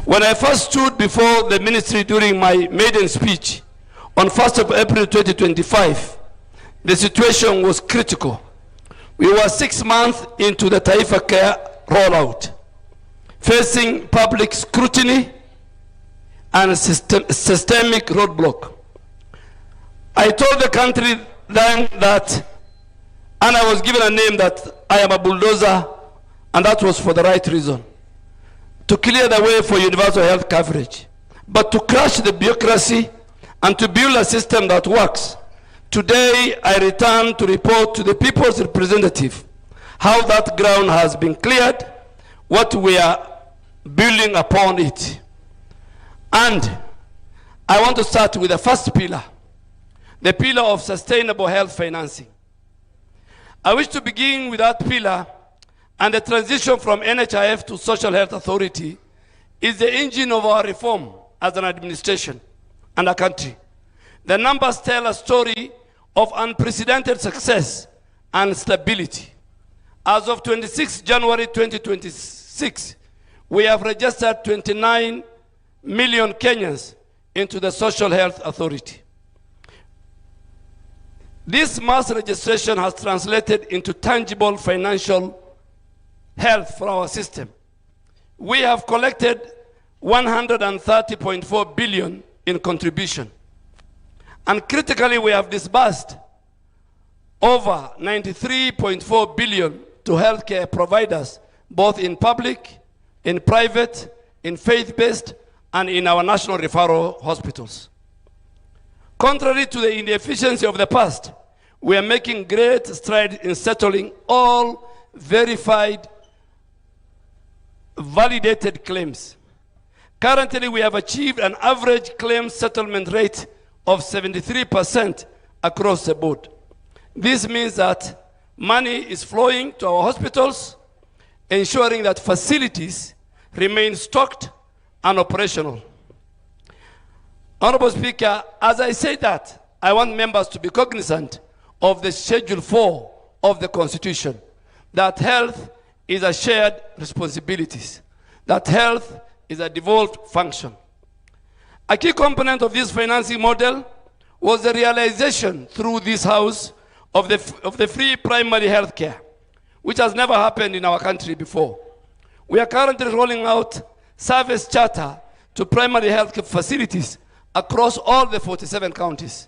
When I first stood before the ministry during my maiden speech on 1st of April 2025, the situation was critical. We were 6 months into the Taifa Care rollout, facing public scrutiny and systemic roadblock. I told the country then that, and I was given a name that I am a bulldozer, and that was for the right reason, to clear the way for universal health coverage, but to crush the bureaucracy and to build a system that works. Today, I return to report to the people's representative how that ground has been cleared, what we are building upon it. And I want to start with the first pillar, the pillar of sustainable health financing. I wish to begin with that pillar, and the transition from NHIF to Social Health Authority is the engine of our reform as an administration and a country. The numbers tell a story of unprecedented success and stability. As of 26 January 2026, we have registered 29 million Kenyans into the Social Health Authority. This mass registration has translated into tangible financial health for our system. We have collected 130.4 billion in contribution. And critically, we have disbursed over 93.4 billion to healthcare providers, both in public, in private, in faith-based, and in our national referral hospitals. Contrary to the inefficiency of the past, we are making great strides in settling all verified, validated claims. Currently, we have achieved an average claim settlement rate of 73% across the board. This means that money is flowing to our hospitals, ensuring that facilities remain stocked and operational. Honorable Speaker, as I say that, I want members to be cognizant of the Schedule 4 of the Constitution, that health is a shared responsibility, that health is a devolved function. A key component of this financing model was the realization through this House of the free primary health care, which has never happened in our country before. We are currently rolling out service charter to primary health care facilities across all the 47 counties.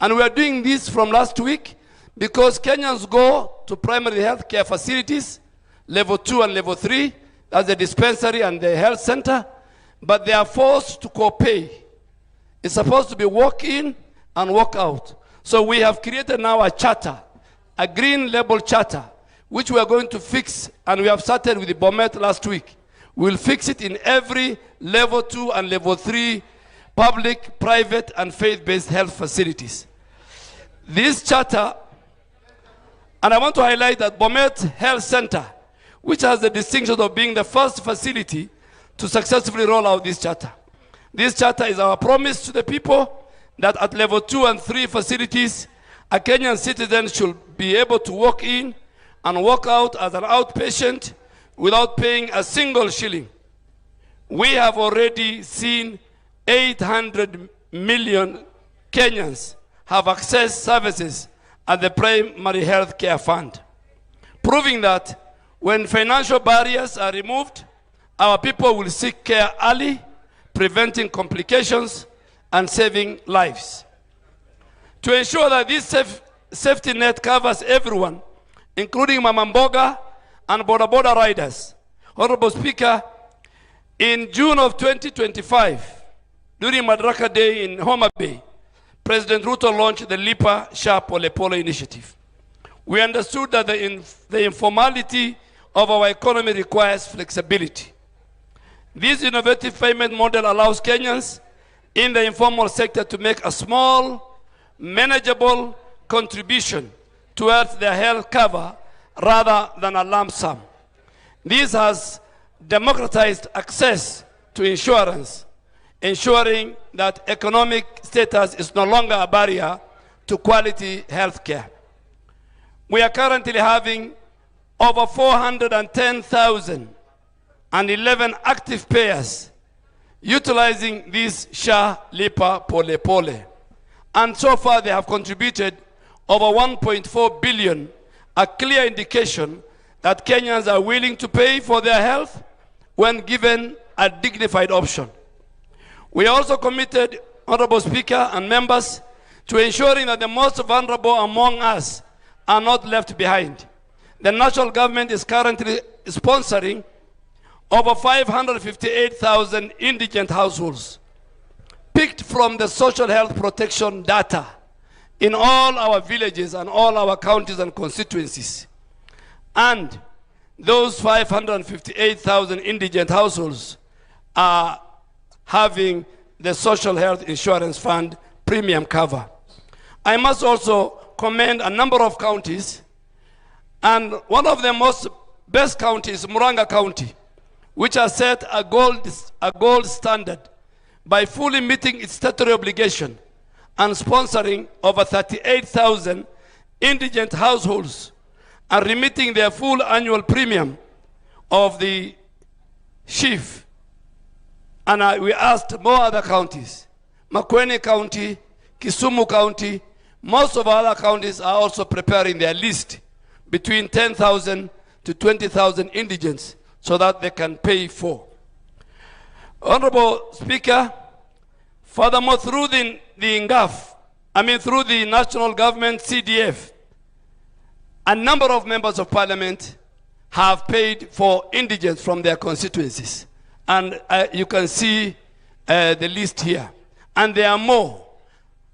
And we are doing this from last week because Kenyans go to primary health care facilities, level 2 and level 3, that's the dispensary and the health center, but they are forced to co-pay. It's supposed to be walk in and walk out. So we have created now a charter, a green label charter, which we are going to fix, and we have started with the Bomet last week. We will fix it in every level 2 and level 3 public, private, and faith-based health facilities. This charter, and I want to highlight that Bomet Health Center, which has the distinction of being the first facility to successfully roll out this charter. This charter is our promise to the people that at level 2 and 3 facilities, a Kenyan citizen should be able to walk in and walk out as an outpatient without paying a single shilling. We have already seen 800 million Kenyans have accessed services at the Primary Health Care Fund, proving that when financial barriers are removed, our people will seek care early, preventing complications and saving lives. To ensure that this safety net covers everyone, including Mama Mboga and Boda Boda riders, Honorable Speaker, in June of 2025, during Madaraka Day in Homa Bay, President Ruto launched the Lipa Sha Pole Pole initiative. We understood that the informality of our economy requires flexibility. This innovative payment model allows Kenyans in the informal sector to make a small, manageable contribution towards their health cover rather than a lump sum. This has democratized access to insurance, ensuring that economic status is no longer a barrier to quality health care. We are currently having over 410,011 active payers utilizing this SHA Lipa Pole Pole. And so far they have contributed over 1.4 billion, a clear indication that Kenyans are willing to pay for their health when given a dignified option. We are also committed, Honorable Speaker and members, to ensuring that the most vulnerable among us are not left behind. The national government is currently sponsoring over 558,000 indigent households, picked from the social health protection data in all our villages and all our counties and constituencies. And those 558,000 indigent households are having the Social Health Insurance Fund premium cover. I must also commend a number of counties, and one of the most best counties, Muranga County, which has set a gold standard by fully meeting its statutory obligation and sponsoring over 38,000 indigent households and remitting their full annual premium of the SHIF. And we asked more other counties, Makueni County, Kisumu County, most of our other counties are also preparing their list between 10,000 to 20,000 indigents so that they can pay for. Honorable Speaker, furthermore, through the through the national government, CDF, a number of members of parliament have paid for indigents from their constituencies. And you can see the list here. And there are more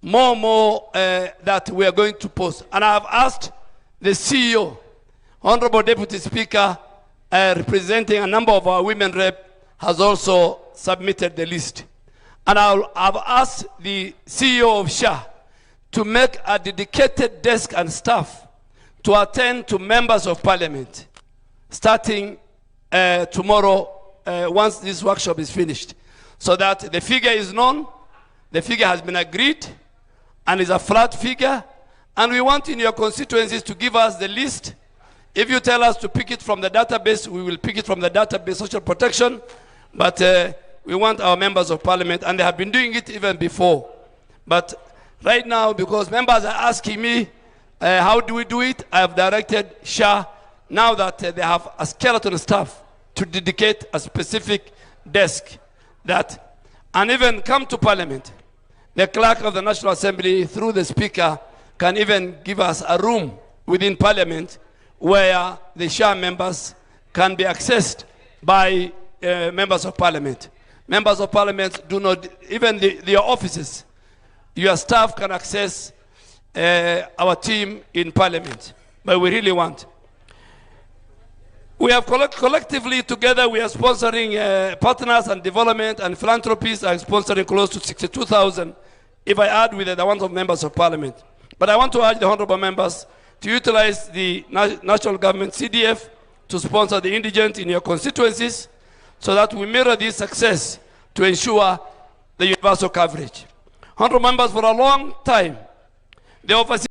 that we are going to post. And I have asked the CEO, Honorable Deputy Speaker, representing a number of our women rep, has also submitted the list. And I've asked the CEO of SHA to make a dedicated desk and staff to attend to members of parliament, starting tomorrow once this workshop is finished, so that the figure is known, the figure has been agreed, and is a flat figure, and we want in your constituencies to give us the list. If you tell us to pick it from the database, we will pick it from the database, social protection, but we want our members of parliament, and they have been doing it even before. But right now, because members are asking me, how do we do it? I have directed SHA, now that they have a skeleton staff, to dedicate a specific desk that, and even come to parliament. The clerk of the National Assembly, through the speaker, can even give us a room within parliament where the SHA members can be accessed by members of parliament. Members of parliament do not, even your offices, your staff can access our team in parliament. But we really want. We have collectively together, we are sponsoring partners and development and philanthropies are sponsoring close to 62,000 if I add with the ones of members of parliament. But I want to urge the honorable members to utilize the national government CDF to sponsor the indigent in your constituencies so that we mirror this success to ensure the universal coverage. Honorable members, for a long time, the overseas